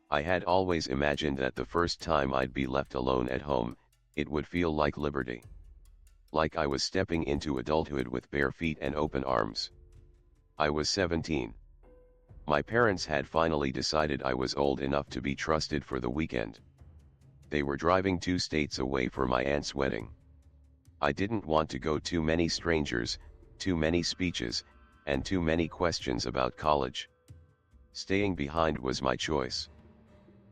I had always imagined that the first time I'd be left alone at home, it would feel like liberty. Like I was stepping into adulthood with bare feet and open arms. I was 17. My parents had finally decided I was old enough to be trusted for the weekend. They were driving 2 states away for my aunt's wedding. I didn't want to go too many strangers, too many speeches, and too many questions about college. Staying behind was my choice.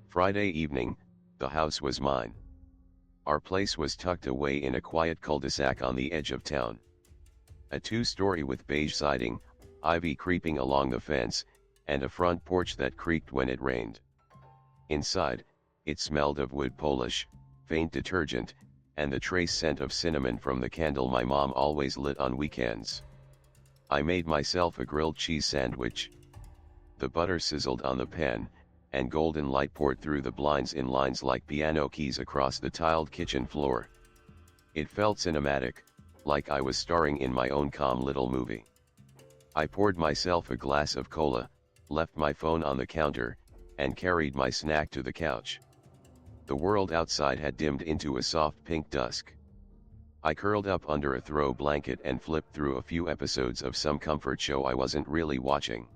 Friday evening, the house was mine. Our place was tucked away in a quiet cul-de-sac on the edge of town. A 2-story with beige siding, ivy creeping along the fence, and a front porch that creaked when it rained. Inside, it smelled of wood polish, faint detergent, and the trace scent of cinnamon from the candle my mom always lit on weekends. I made myself a grilled cheese sandwich. The butter sizzled on the pan, and golden light poured through the blinds in lines like piano keys across the tiled kitchen floor. It felt cinematic, like I was starring in my own calm little movie. I poured myself a glass of cola, left my phone on the counter, and carried my snack to the couch. The world outside had dimmed into a soft pink dusk. I curled up under a throw blanket and flipped through a few episodes of some comfort show I wasn't really watching.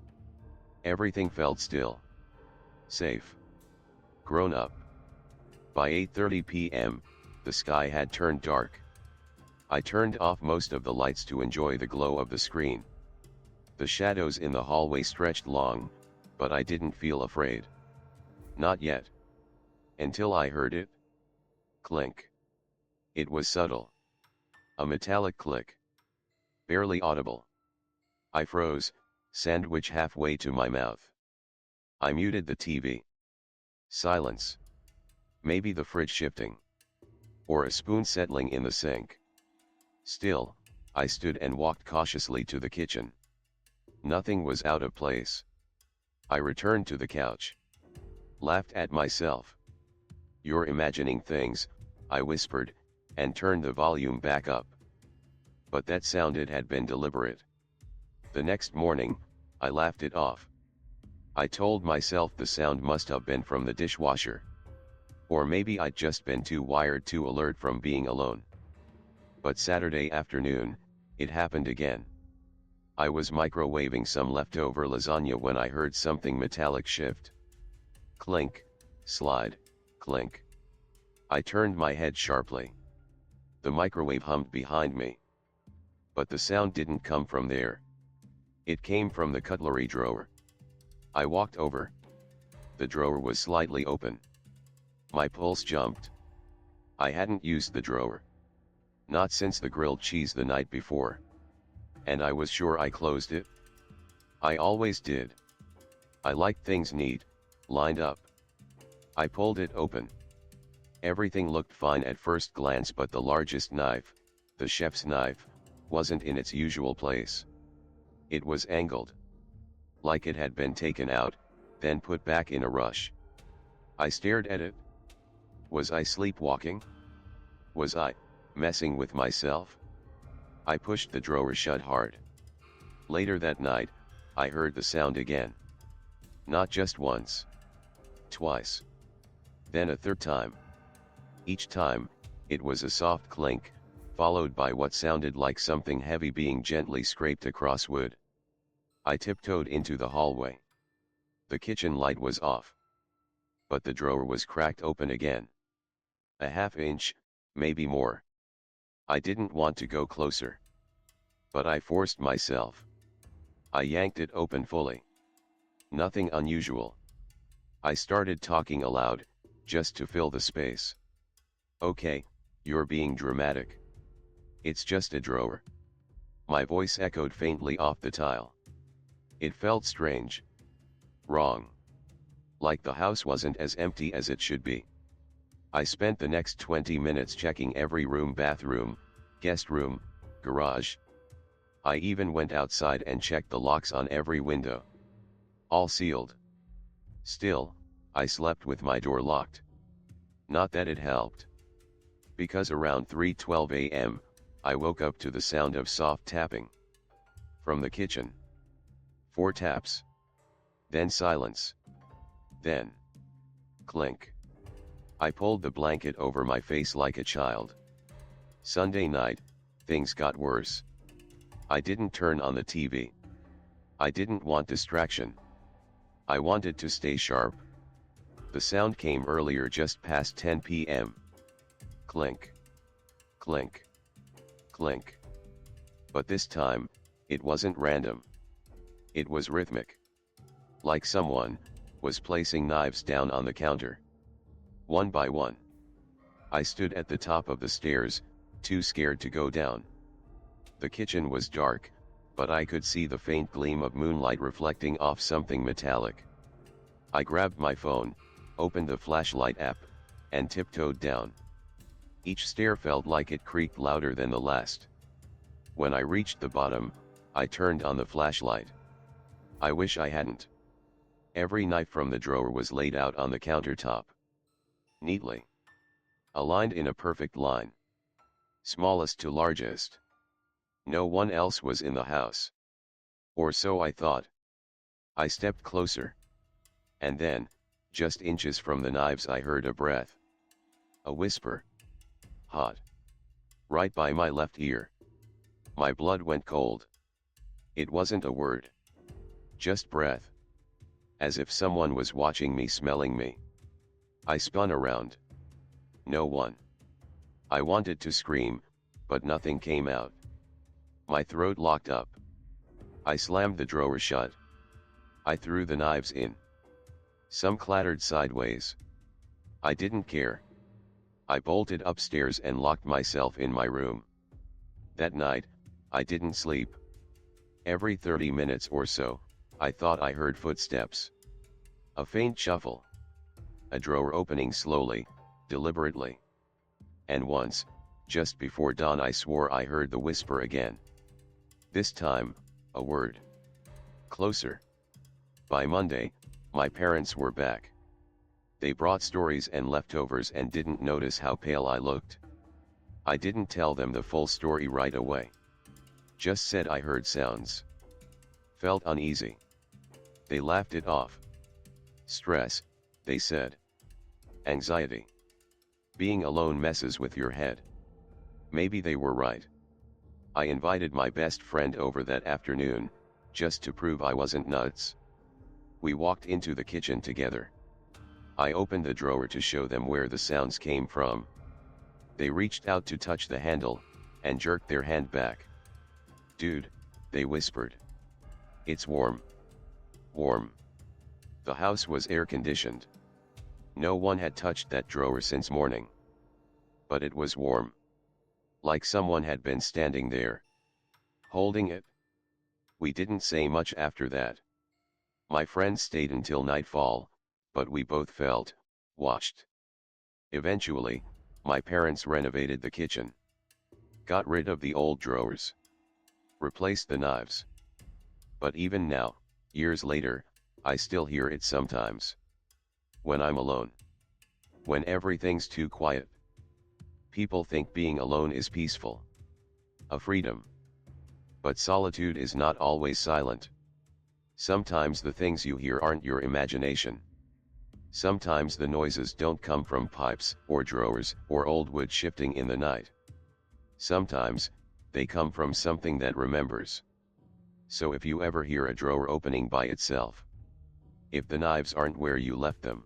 Everything felt still. Safe. Grown up. By 8:30 p.m., the sky had turned dark. I turned off most of the lights to enjoy the glow of the screen. The shadows in the hallway stretched long, but I didn't feel afraid. Not yet. Until I heard it. Clink. It was subtle. A metallic click. Barely audible. I froze, sandwich halfway to my mouth. I muted the TV. Silence. Maybe the fridge shifting. Or a spoon settling in the sink. Still, I stood and walked cautiously to the kitchen. Nothing was out of place. I returned to the couch. Laughed at myself. "You're imagining things," I whispered, and turned the volume back up. But that sounded had been deliberate. The next morning, I laughed it off. I told myself the sound must have been from the dishwasher. Or maybe I'd just been too wired to alert from being alone. But Saturday afternoon, it happened again. I was microwaving some leftover lasagna when I heard something metallic shift. Clink, slide, clink. I turned my head sharply. The microwave hummed behind me. But the sound didn't come from there. It came from the cutlery drawer. I walked over. The drawer was slightly open. My pulse jumped. I hadn't used the drawer. Not since the grilled cheese the night before. And I was sure I closed it. I always did. I liked things neat, lined up. I pulled it open. Everything looked fine at first glance, but the largest knife, the chef's knife, wasn't in its usual place. It was angled. Like it had been taken out, then put back in a rush. I stared at it. Was I sleepwalking? Was I messing with myself? I pushed the drawer shut hard. Later that night, I heard the sound again. Not just once. Twice. Then a third time. Each time, it was a soft clink, followed by what sounded like something heavy being gently scraped across wood. I tiptoed into the hallway. The kitchen light was off. But the drawer was cracked open again. A half inch, maybe more. I didn't want to go closer. But I forced myself. I yanked it open fully. Nothing unusual. I started talking aloud, just to fill the space. "Okay, you're being dramatic. It's just a drawer." My voice echoed faintly off the tile. It felt strange. Wrong. Like the house wasn't as empty as it should be. I spent the next 20 minutes checking every room, bathroom, guest room, garage. I even went outside and checked the locks on every window. All sealed. Still, I slept with my door locked. Not that it helped. Because around 3:12 a.m., I woke up to the sound of soft tapping. From the kitchen. 4 taps. Then silence. Then Clink. I pulled the blanket over my face like a child. Sunday night, things got worse. I didn't turn on the TV. I didn't want distraction. I wanted to stay sharp. The sound came earlier, just past 10 p.m. Clink. Clink. Clink. But this time, it wasn't random. It was rhythmic. Like someone was placing knives down on the counter. One by one. I stood at the top of the stairs, too scared to go down. The kitchen was dark, but I could see the faint gleam of moonlight reflecting off something metallic. I grabbed my phone, opened the flashlight app, and tiptoed down. Each stair felt like it creaked louder than the last. When I reached the bottom, I turned on the flashlight. I wish I hadn't. Every knife from the drawer was laid out on the countertop. Neatly. Aligned in a perfect line. Smallest to largest. No one else was in the house. Or so I thought. I stepped closer. And then, just inches from the knives, I heard a breath. A whisper. Hot. Right by my left ear. My blood went cold. It wasn't a word. Just breath. As if someone was watching me, smelling me. I spun around. No one. I wanted to scream, but nothing came out. My throat locked up. I slammed the drawer shut. I threw the knives in. Some clattered sideways. I didn't care. I bolted upstairs and locked myself in my room. That night, I didn't sleep. Every 30 minutes or so, I thought I heard footsteps. A faint shuffle. A drawer opening slowly, deliberately. And once, just before dawn, I swore I heard the whisper again. This time, a word. Closer. By Monday, my parents were back. They brought stories and leftovers and didn't notice how pale I looked. I didn't tell them the full story right away. Just said I heard sounds. Felt uneasy. They laughed it off. Stress, they said. Anxiety. Being alone messes with your head. Maybe they were right. I invited my best friend over that afternoon, just to prove I wasn't nuts. We walked into the kitchen together. I opened the drawer to show them where the sounds came from. They reached out to touch the handle, and jerked their hand back. Dude, they whispered. It's warm. Warm. The house was air-conditioned. No one had touched that drawer since morning. But it was warm. Like someone had been standing there. Holding it. We didn't say much after that. My friend stayed until nightfall, but we both felt watched. Eventually, my parents renovated the kitchen. Got rid of the old drawers. Replaced the knives. But even now, years later, I still hear it sometimes. When I'm alone. When everything's too quiet. People think being alone is peaceful. A freedom. But solitude is not always silent. Sometimes the things you hear aren't your imagination. Sometimes the noises don't come from pipes, or drawers, or old wood shifting in the night. Sometimes, they come from something that remembers. So if you ever hear a drawer opening by itself, if the knives aren't where you left them,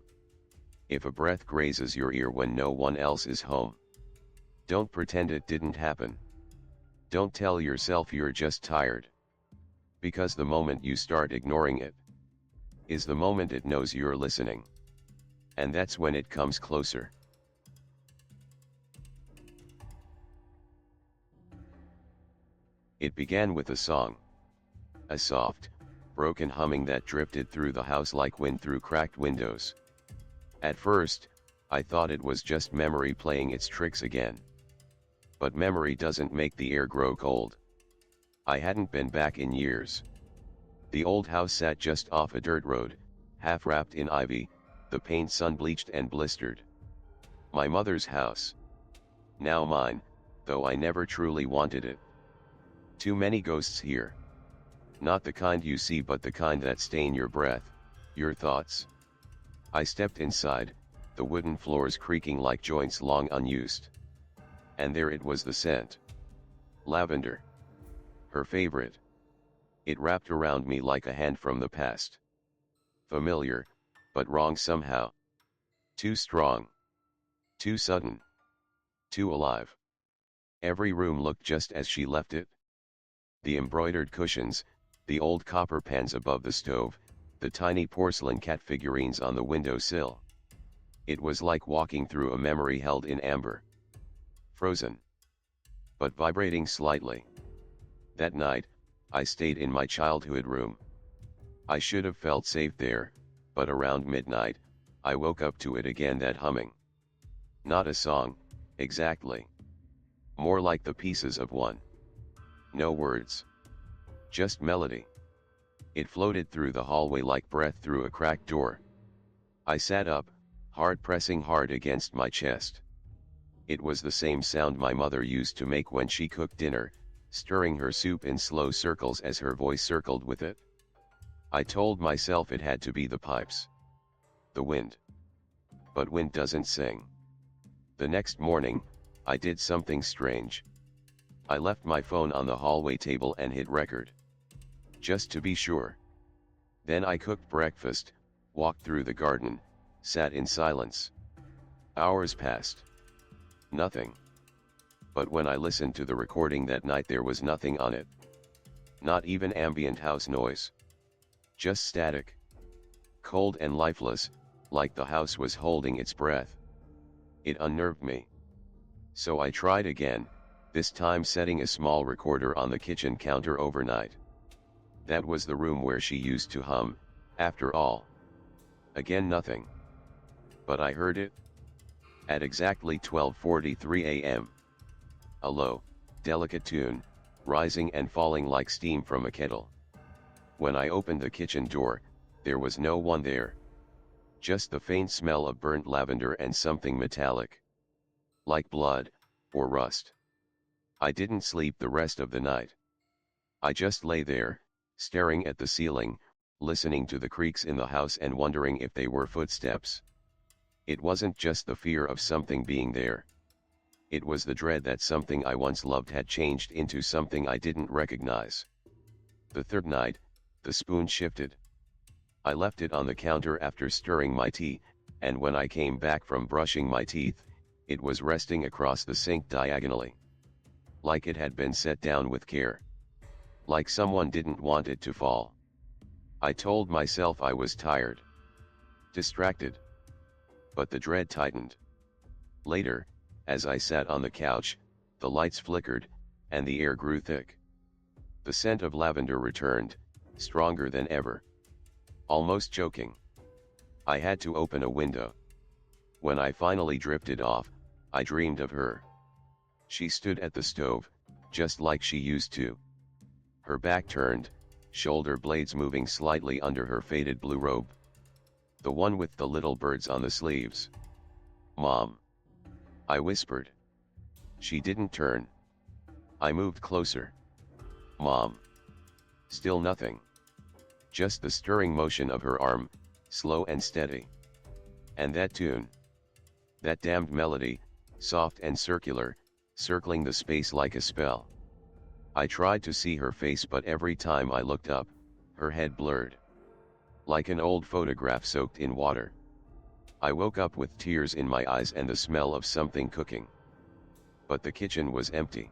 if a breath grazes your ear when no one else is home, don't pretend it didn't happen. Don't tell yourself you're just tired. Because the moment you start ignoring it, is the moment it knows you're listening. And that's when it comes closer. It began with a song. A soft, broken humming that drifted through the house like wind through cracked windows. At first, I thought it was just memory playing its tricks again. But memory doesn't make the air grow cold. I hadn't been back in years. The old house sat just off a dirt road, half wrapped in ivy, the paint sun-bleached and blistered. My mother's house. Now mine, though I never truly wanted it. Too many ghosts here. Not the kind you see, but the kind that stain your breath, your thoughts. I stepped inside, the wooden floors creaking like joints long unused. And there it was, the scent. Lavender. Her favorite. It wrapped around me like a hand from the past. Familiar, but wrong somehow. Too strong. Too sudden. Too alive. Every room looked just as she left it. The embroidered cushions, the old copper pans above the stove, the tiny porcelain cat figurines on the windowsill. It was like walking through a memory held in amber. Frozen. But vibrating slightly. That night, I stayed in my childhood room. I should have felt safe there, but around midnight, I woke up to it again, that humming. Not a song, exactly. More like the pieces of one. No words. Just melody. It floated through the hallway like breath through a cracked door. I sat up, heart pressing hard against my chest. It was the same sound my mother used to make when she cooked dinner, stirring her soup in slow circles as her voice circled with it. I told myself it had to be the pipes. The wind. But wind doesn't sing. The next morning, I did something strange. I left my phone on the hallway table and hit record. Just to be sure. Then I cooked breakfast, walked through the garden, sat in silence. Hours passed. Nothing. But when I listened to the recording that night, there was nothing on it. Not even ambient house noise. Just static. Cold and lifeless, like the house was holding its breath. It unnerved me. So I tried again, this time setting a small recorder on the kitchen counter overnight. That was the room where she used to hum, after all. Again nothing. But I heard it. At exactly 12:43 a.m. A low, delicate tune, rising and falling like steam from a kettle. When I opened the kitchen door, there was no one there. Just the faint smell of burnt lavender and something metallic. Like blood, or rust. I didn't sleep the rest of the night. I just lay there, staring at the ceiling, listening to the creaks in the house and wondering if they were footsteps. It wasn't just the fear of something being there. It was the dread that something I once loved had changed into something I didn't recognize. The third night, the spoon shifted. I left it on the counter after stirring my tea, and when I came back from brushing my teeth, it was resting across the sink diagonally. Like it had been set down with care. Like someone didn't want it to fall. I told myself I was tired. Distracted. But the dread tightened. Later, as I sat on the couch, the lights flickered, and the air grew thick. The scent of lavender returned, stronger than ever. Almost choking. I had to open a window. When I finally drifted off, I dreamed of her. She stood at the stove, just like she used to. Her back turned, shoulder blades moving slightly under her faded blue robe. The one with the little birds on the sleeves. "Mom," I whispered. She didn't turn. I moved closer. "Mom." Still nothing. Just the stirring motion of her arm, slow and steady. And that tune. That damned melody, soft and circular, circling the space like a spell. I tried to see her face, but every time I looked up, her head blurred. Like an old photograph soaked in water. I woke up with tears in my eyes and the smell of something cooking. But the kitchen was empty.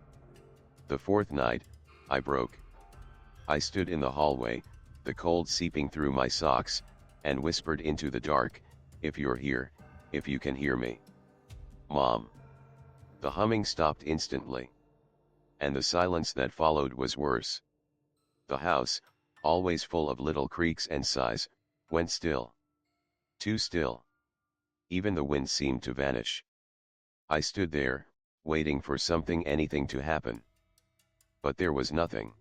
The fourth night, I broke. I stood in the hallway, the cold seeping through my socks, and whispered into the dark, "If you're here, if you can hear me. Mom." The humming stopped instantly. And the silence that followed was worse. The house, always full of little creaks and sighs, went still. Too still. Even the wind seemed to vanish. I stood there, waiting for something, anything to happen. But there was nothing.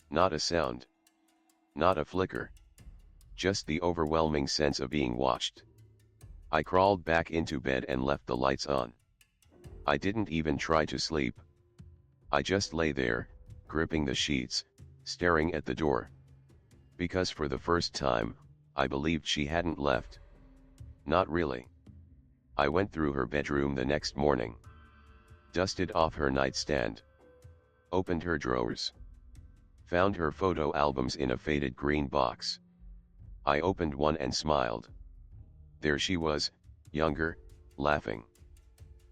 Not a sound. Not a flicker. Just the overwhelming sense of being watched. I crawled back into bed and left the lights on. I didn't even try to sleep. I just lay there, gripping the sheets, staring at the door. Because for the first time, I believed she hadn't left. Not really. I went through her bedroom the next morning. Dusted off her nightstand. Opened her drawers. Found her photo albums in a faded green box. I opened one and smiled. There she was, younger, laughing.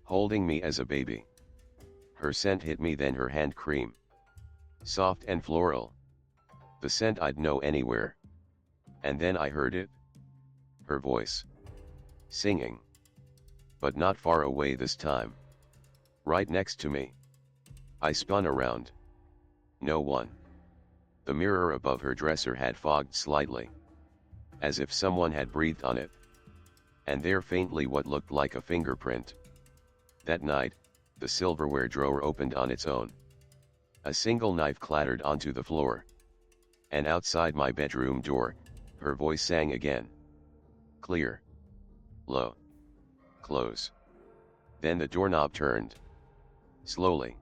Holding me as a baby. Her scent hit me, then her hand cream. Soft and floral. The scent I'd know anywhere. And then I heard it. Her voice. Singing. But not far away this time. Right next to me. I spun around. No one. The mirror above her dresser had fogged slightly. As if someone had breathed on it. And there faintly what looked like a fingerprint. That night, the silverware drawer opened on its own. A single knife clattered onto the floor. And outside my bedroom door, her voice sang again. Clear. Low. Close. Then the doorknob turned. Slowly.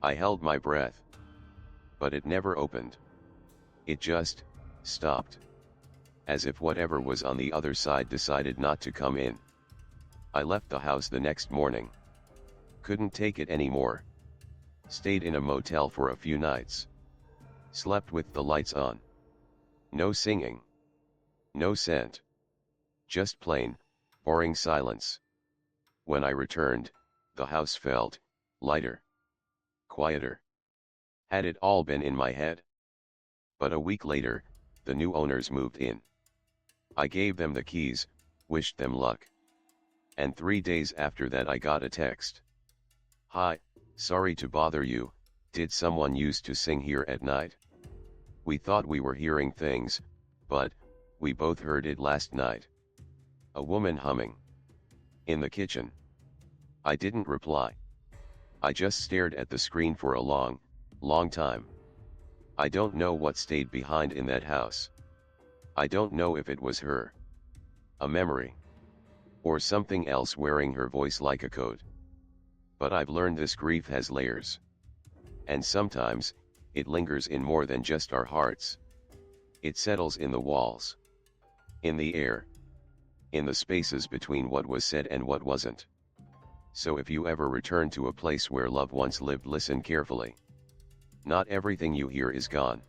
I held my breath. But it never opened. It just stopped. As if whatever was on the other side decided not to come in. I left the house the next morning. Couldn't take it anymore. Stayed in a motel for a few nights. Slept with the lights on. No singing. No scent. Just plain, boring silence. When I returned, the house felt lighter. Quieter. Had it all been in my head? But a week later, the new owners moved in. I gave them the keys, wished them luck. And 3 days after that I got a text. Hi, sorry to bother you, did someone used to sing here at night? We thought we were hearing things, but we both heard it last night. A woman humming. In the kitchen. I didn't reply. I just stared at the screen for a long time. I don't know what stayed behind in that house. I don't know if it was her. A memory. Or something else wearing her voice like a code. But I've learned this grief has layers. And sometimes, it lingers in more than just our hearts. It settles in the walls. In the air. In the spaces between what was said and what wasn't. So if you ever return to a place where loved ones lived, listen carefully. Not everything you hear is gone.